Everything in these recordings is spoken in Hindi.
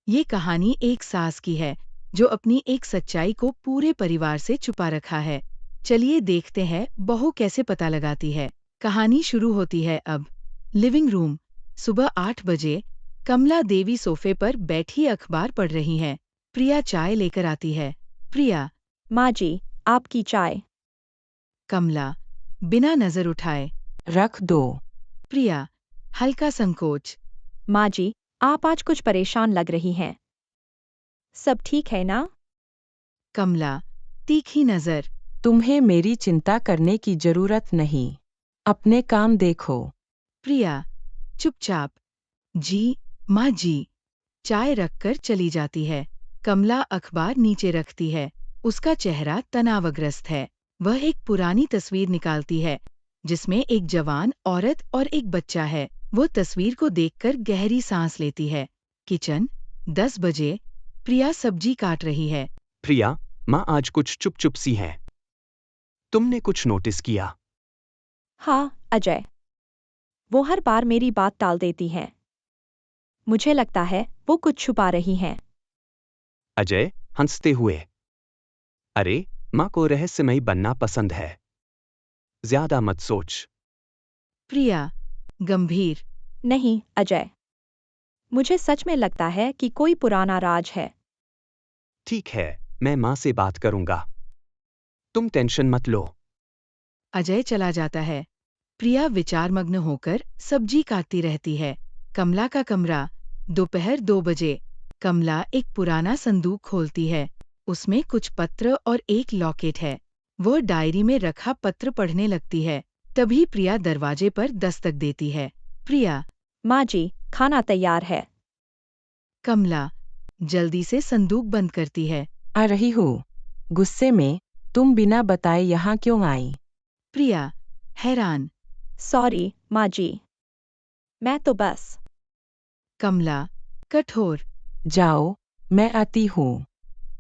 ये कहानी एक सास की है जो अपनी एक सच्चाई को पूरे परिवार से छुपा रखा है। चलिए देखते हैं बहू कैसे पता लगाती है। कहानी शुरू होती है अब। Living room. सुबह 8 बजे कमला देवी सोफे पर बैठी अखबार पढ़ रही हैं। प्रिया चाय लेकर आती है। प्रिया। माँ जी, आपकी चाय। कमला बिना नजर उठाए। रख दो। प्रिया हल्का संकोच। माँ जी, आप आज कुछ परेशान लग रही हैं। सब ठीक है ना? कमला तीखी नजर। तुम्हें मेरी चिंता करने की जरूरत नहीं। अपने काम देखो। प्रिया चुपचाप। जी माँ जी। चाय रखकर चली जाती है। कमला अखबार नीचे रखती है। उसका चेहरा तनावग्रस्त है। वह एक पुरानी तस्वीर निकालती है जिसमें एक जवान औरत और एक बच्चा है। वो तस्वीर को देखकर गहरी सांस लेती है। किचन। 10 बजे प्रिया सब्जी काट रही है। प्रिया, माँ आज कुछ चुप चुप सी है। तुमने कुछ नोटिस किया? हाँ, अजय। वो हर बार मेरी बात टाल देती हैं। मुझे लगता है वो कुछ छुपा रही हैं। अजय हंसते हुए। अरे, माँ को रहस्यमयी बनना पसंद है। ज्यादा मत सोच। प्रिया गंभीर। नहीं, अजय। मुझे सच में लगता है कि कोई पुराना राज है। ठीक है, मैं माँ से बात करूंगा। तुम टेंशन मत लो। अजय चला जाता है। प्रिया विचारमग्न होकर सब्जी काटती रहती है। कमला का कमरा। दोपहर 2 बजे कमला एक पुराना संदूक खोलती है। उसमें कुछ पत्र और एक लॉकेट है। वो डायरी में रखा पत्र पढ़ने लगती है। तभी प्रिया दरवाजे पर दस्तक देती है। प्रिया। माँ जी, खाना तैयार है। कमला जल्दी से संदूक बंद करती है। आ रही हूँ। गुस्से में तुम बिना बताए यहाँ क्यों आई? प्रिया हैरान। सॉरी, माँ जी। मैं तो बस। कमला कठोर। जाओ, मैं आती हूँ।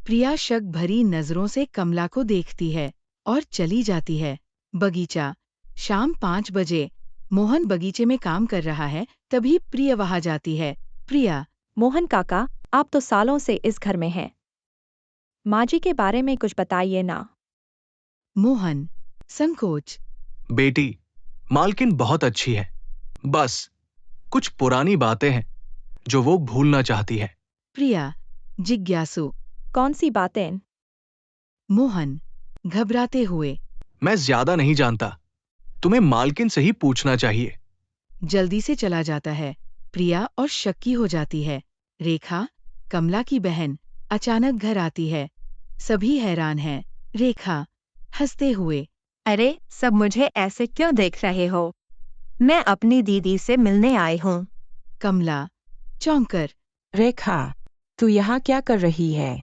प्रिया शक भरी नजरों से कमला को देखती है और चली जाती है। बगीचा। शाम 5 बजे मोहन बगीचे में काम कर रहा है। तभी प्रिया वहां जाती है। प्रिया। मोहन काका, आप तो सालों से इस घर में हैं। माँ जी के बारे में कुछ बताइए ना। मोहन संकोच। बेटी, मालकिन बहुत अच्छी है। बस कुछ पुरानी बातें हैं जो वो भूलना चाहती है। प्रिया जिज्ञासु। कौन सी बातें? मोहन घबराते हुए। मैं ज्यादा नहीं जानता। तुम्हें मालकिन से ही पूछना चाहिए। जल्दी से चला जाता है। प्रिया और शक्की हो जाती है। रेखा कमला की बहन अचानक घर आती है। सभी हैरान हैं। रेखा हंसते हुए। अरे, सब मुझे ऐसे क्यों देख रहे हो? मैं अपनी दीदी से मिलने आई हूँ। कमला चौंकर। रेखा, तू यहाँ क्या कर रही है?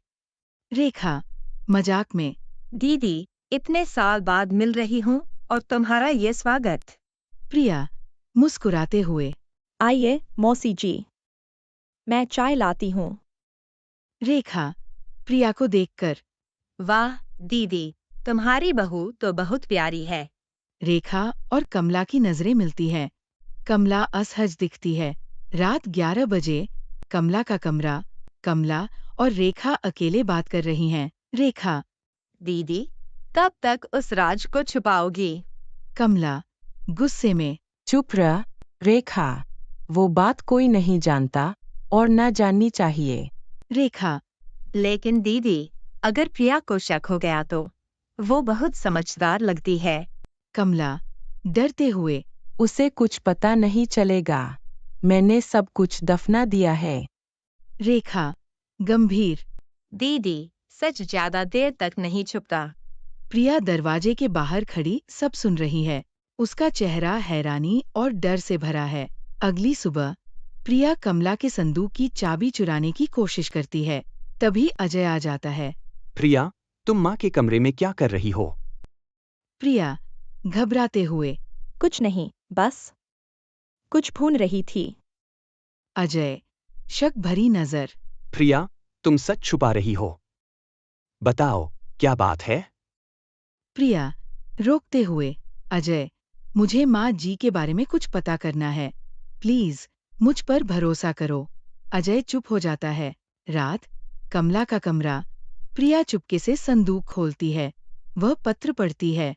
रेखा मजाक में। दीदी, इतने साल बाद मिल रही हूँ और तुम्हारा ये स्वागत। प्रिया मुस्कुराते हुए। आइए, मौसी जी। मैं चाय लाती हूँ। रेखा प्रिया को देखकर। वाह दीदी, तुम्हारी बहू तो बहुत प्यारी है। रेखा और कमला की नजरें मिलती हैं। कमला असहज दिखती है। रात 11 बजे कमला का कमरा। कमला और रेखा अकेले बात कर रही हैं। रेखा। दीदी, कब तक उस राज को छुपाओगी? कमला गुस्से में। चुप रह, रेखा। वो बात कोई नहीं जानता और ना जाननी चाहिए। रेखा लेकिन दीदी, अगर प्रिया को शक हो गया तो? वो बहुत समझदार लगती है। कमला डरते हुए। उसे कुछ पता नहीं चलेगा। मैंने सब कुछ दफना दिया है। रेखा गंभीर। दीदी, सच ज्यादा देर तक नहीं छुपता। प्रिया दरवाजे के बाहर खड़ी सब सुन रही है। उसका चेहरा हैरानी और डर से भरा है। अगली सुबह प्रिया कमला के संदूक की चाबी चुराने की कोशिश करती है। तभी अजय आ जाता है। प्रिया, तुम माँ के कमरे में क्या कर रही हो? प्रिया घबराते हुए। कुछ नहीं, बस कुछ भून रही थी। अजय शक भरी नजर। प्रिया, तुम सच छुपा रही हो। बताओ, क्या बात है? प्रिया रोकते हुए। अजय, मुझे माँ जी के बारे में कुछ पता करना है। प्लीज मुझ पर भरोसा करो। अजय चुप हो जाता है। रात, कमला का कमरा। प्रिया चुपके से संदूक खोलती है। वह पत्र पढ़ती है।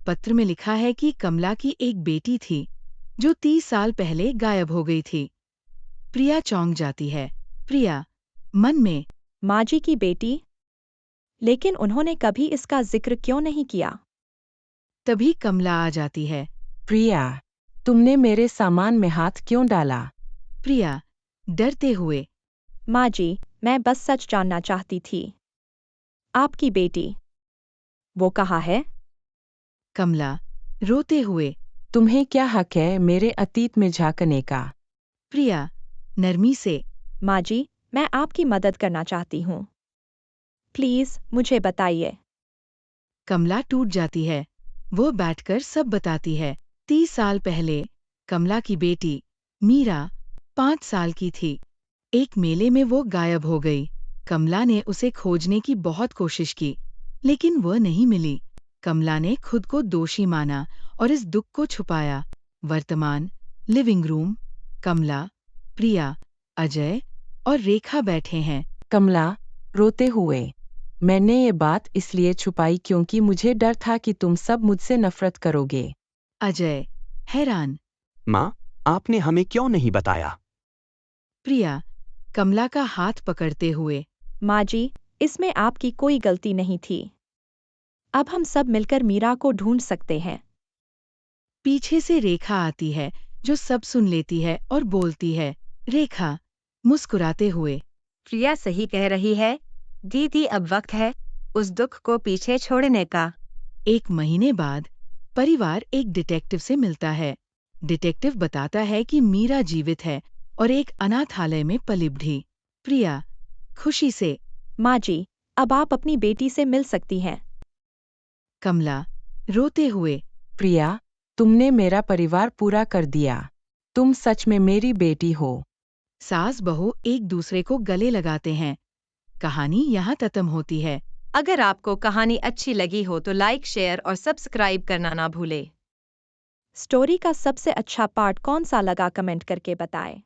पत्र में लिखा है कि कमला की एक बेटी थी, जो 30 साल पहले गायब हो गई थी। प्रिया चौंक जाती है। प्रिया, मन में, माँ जी की बेटी? लेकिन उन्होंने कभी इसका जिक्र क्यों नहीं किया? तभी कमला आ जाती है। प्रिया, तुमने मेरे सामान में हाथ क्यों डाला? प्रिया, डरते हुए, माँ जी, मैं बस सच जानना चाहती थी। आपकी बेटी, वो कहाँ है? कमला, रोते हुए, तुम्हें क्या हक है मेरे अतीत में झांकने का? प्रिया, नरमी से, माँ जी, मैं आपकी मदद करना चाहती हूँ। प्लीज मुझे बताइए। कमला टूट जाती है। वो बैठकर सब बताती है। 30 साल पहले कमला की बेटी मीरा 5 साल की थी। एक मेले में वो गायब हो गई। कमला ने उसे खोजने की बहुत कोशिश की, लेकिन वह नहीं मिली। कमला ने खुद को दोषी माना और इस दुख को छुपाया। वर्तमान, लिविंग रूम, कमला, प्रिया, अजय और रेखा बैठे हैं। कमला, रोते हुए, मैंने ये बात इसलिए छुपाई क्योंकि मुझे डर था कि तुम सब मुझसे नफरत करोगे। अजय, हैरान। माँ, आपने हमें क्यों नहीं बताया? प्रिया, कमला का हाथ पकड़ते हुए, माँ जी, इसमें आपकी कोई गलती नहीं थी। अब हम सब मिलकर मीरा को ढूंढ सकते हैं। पीछे से रेखा आती है, जो सब सुन लेती है और बोलती है। रेखा, मुस्कुराते हुए, प्रिया सही कह रही है। दीदी, अब वक्त है उस दुख को पीछे छोड़ने का। 1 महीने बाद परिवार एक डिटेक्टिव से मिलता है। डिटेक्टिव बताता है कि मीरा जीवित है और एक अनाथालय में पली-बढ़ी। प्रिया, खुशी से, माँ जी, अब आप अपनी बेटी से मिल सकती हैं। कमला, रोते हुए, प्रिया, तुमने मेरा परिवार पूरा कर दिया। तुम सच में मेरी बेटी हो। सास बहू एक दूसरे को गले लगाते हैं। कहानी यहाँ खत्म होती है। अगर आपको कहानी अच्छी लगी हो तो लाइक, शेयर और सब्सक्राइब करना ना भूले। स्टोरी का सबसे अच्छा पार्ट कौन सा लगा कमेंट करके बताएं।